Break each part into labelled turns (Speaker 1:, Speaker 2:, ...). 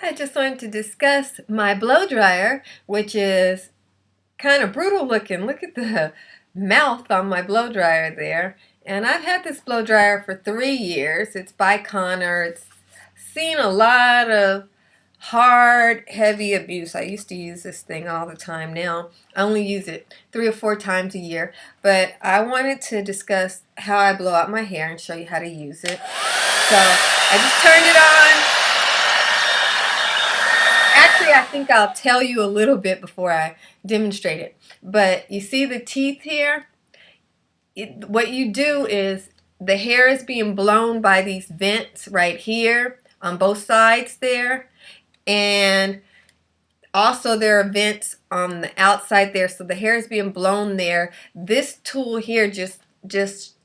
Speaker 1: I just wanted to discuss my blow dryer, which is kind of brutal looking. Look at the mouth on my blow dryer there. And I've had this blow dryer for 3 years. It's by Conair. It's seen a lot of hard, heavy abuse. I used to use this thing all the time. Now I only use it 3 or 4 times a year. But I wanted to discuss how I blow out my hair and show you how to use it. So I just turned it on. Actually, I think I'll tell you a little bit before I demonstrate it. But you see the teeth here? What you do is the hair is being blown by these vents right here on both sides there. And also there are vents on the outside there. So the hair is being blown there. This tool here just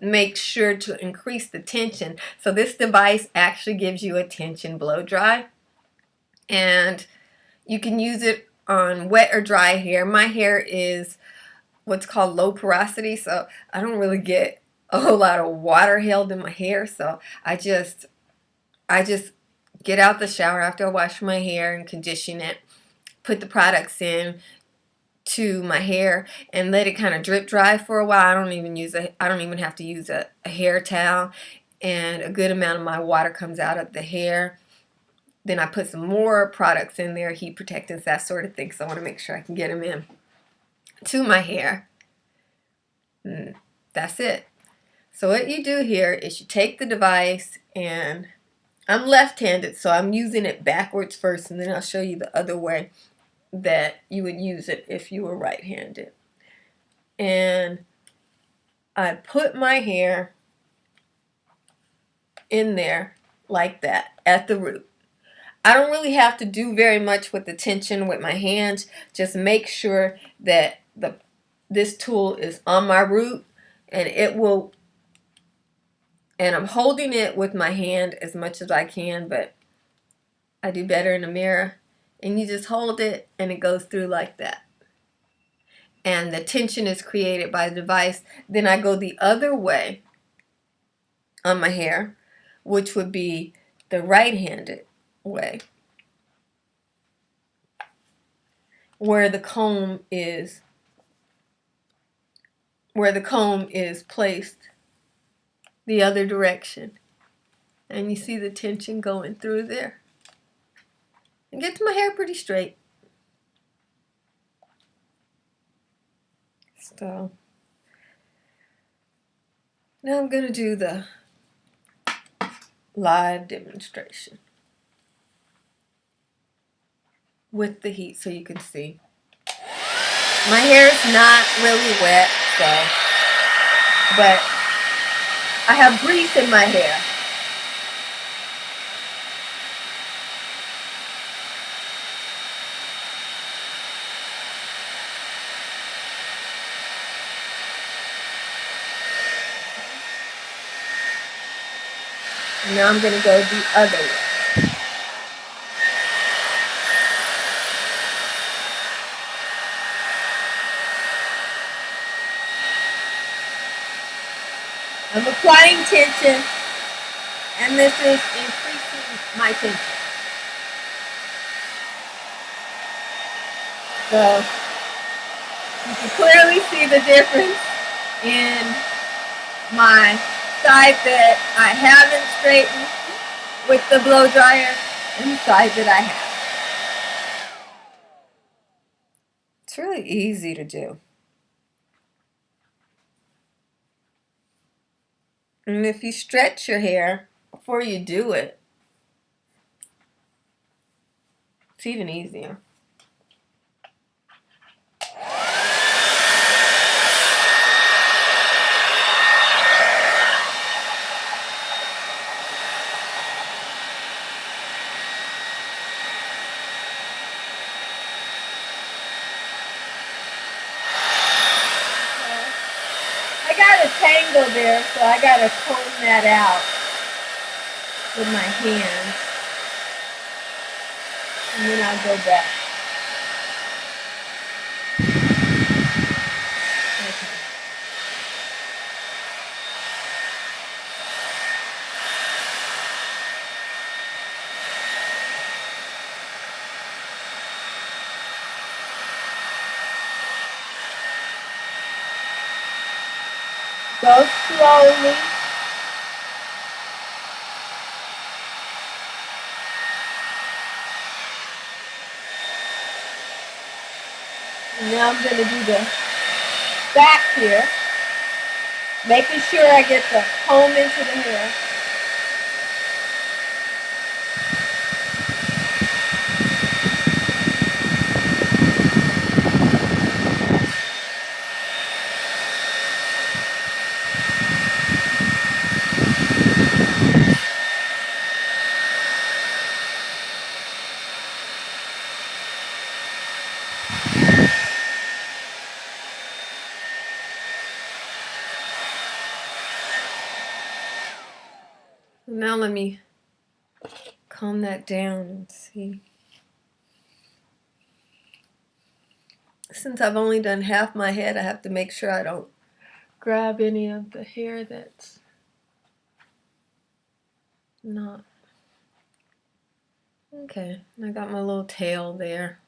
Speaker 1: makes sure to increase the tension. So this device actually gives you a tension blow dry. And you can use it on wet or dry hair. My hair is what's called low porosity, so I don't really get a whole lot of water held in my hair. So I just get out the shower after I wash my hair and condition it, put the products in to my hair and let it kind of drip dry for a while. I don't even have to use a hair towel, and a good amount of my water comes out of the hair. Then I put some more products in there, heat protectants, that sort of thing. So I want to make sure I can get them in to my hair. That's it. So what you do here is you take the device, and I'm left-handed, so I'm using it backwards first, and then I'll show you the other way that you would use it if you were right-handed. And I put my hair in there like that at the root. I don't really have to do very much with the tension with my hands. Just make sure that this tool is on my root, and I'm holding it with my hand as much as I can, but I do better in the mirror. And you just hold it and it goes through like that. And the tension is created by the device. Then I go the other way on my hair, which would be the right-handed way, where the comb is placed the other direction. And you see the tension going through there. It gets my hair pretty straight. So now I'm going to do the live demonstration with the heat so you can see. My hair is not really wet, but I have grease in my hair. And now I'm going to go the other way. I'm applying tension, and this is increasing my tension. So you can clearly see the difference in my side that I haven't straightened with the blow dryer and the side that I have. It's really easy to do. And if you stretch your hair before you do it, it's even easier. I got a tangle there, so I got to comb that out with my hands. And then I'll go back. Okay. Go slowly. And now I'm going to do the back here, making sure I get the comb into the hair. Now let me comb that down and see. Since I've only done half my head, I have to make sure I don't grab any of the hair that's not. Okay, I got my little tail there.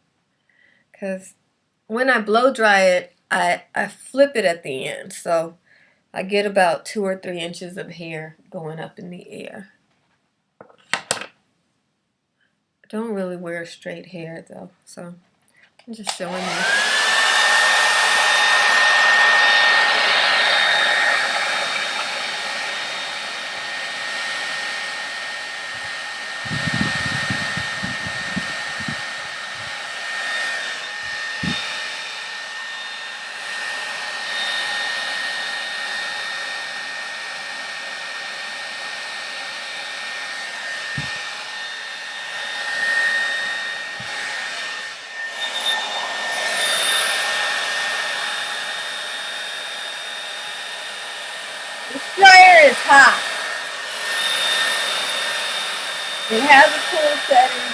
Speaker 1: Because when I blow dry it, I flip it at the end. So I get about 2 or 3 inches of hair going up in the air. I don't really wear straight hair though, so I'm just showing you. This dryer is hot. It has a cool setting.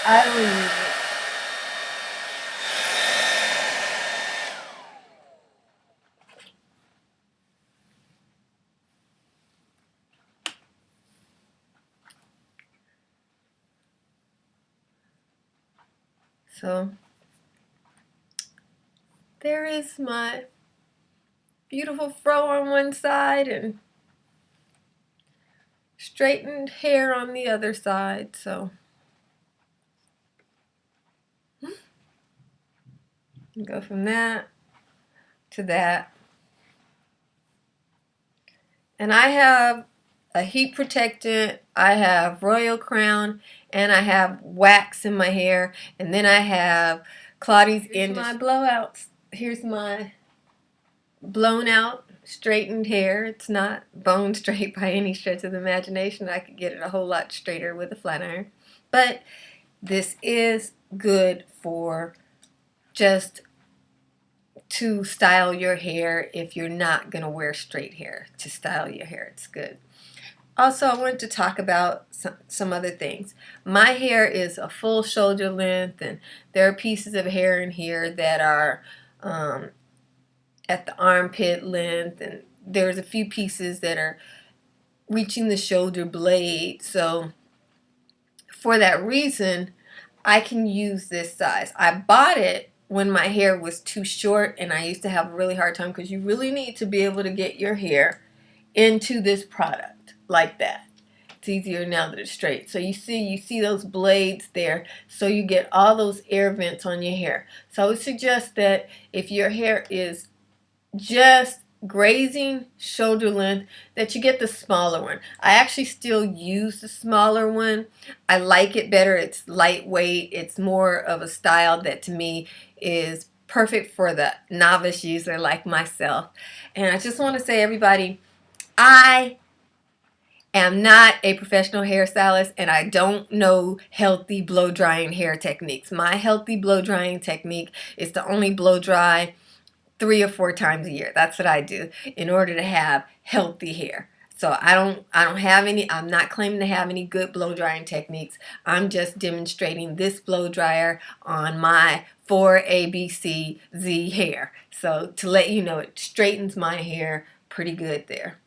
Speaker 1: I don't use it. So there is my beautiful fro on one side and straightened hair on the other side. So go from that to that. And I have a heat protectant, I have Royal Crown, and I have wax in my hair, and then I have Claudi's Here's my blowouts. Here's my blown out, straightened hair. It's not bone straight by any stretch of the imagination. I could get it a whole lot straighter with a flat iron. But this is good for just to style your hair if you're not going to wear straight hair. To style your hair, it's good. Also, I wanted to talk about some other things. My hair is a full shoulder length, and there are pieces of hair in here that are at the armpit length, and there's a few pieces that are reaching the shoulder blade. So for that reason, I can use this size. I bought it when my hair was too short, and I used to have a really hard time because you really need to be able to get your hair into this product like that. It's easier now that it's straight. So you see those blades there, so you get all those air vents on your hair. So I would suggest that if your hair is just grazing shoulder length, that you get the smaller one. I actually still use the smaller one. I like it better. It's lightweight. It's more of a style that to me is perfect for the novice user like myself. And I just want to say, everybody, I am not a professional hairstylist, and I don't know healthy blow drying hair techniques. My healthy blow drying technique is to only blow dry 3 or 4 times a year. That's what I do in order to have healthy hair. So I don't have any, I'm not claiming to have any good blow drying techniques. I'm just demonstrating this blow dryer on my 4ABCZ hair. So to let you know, it straightens my hair pretty good there.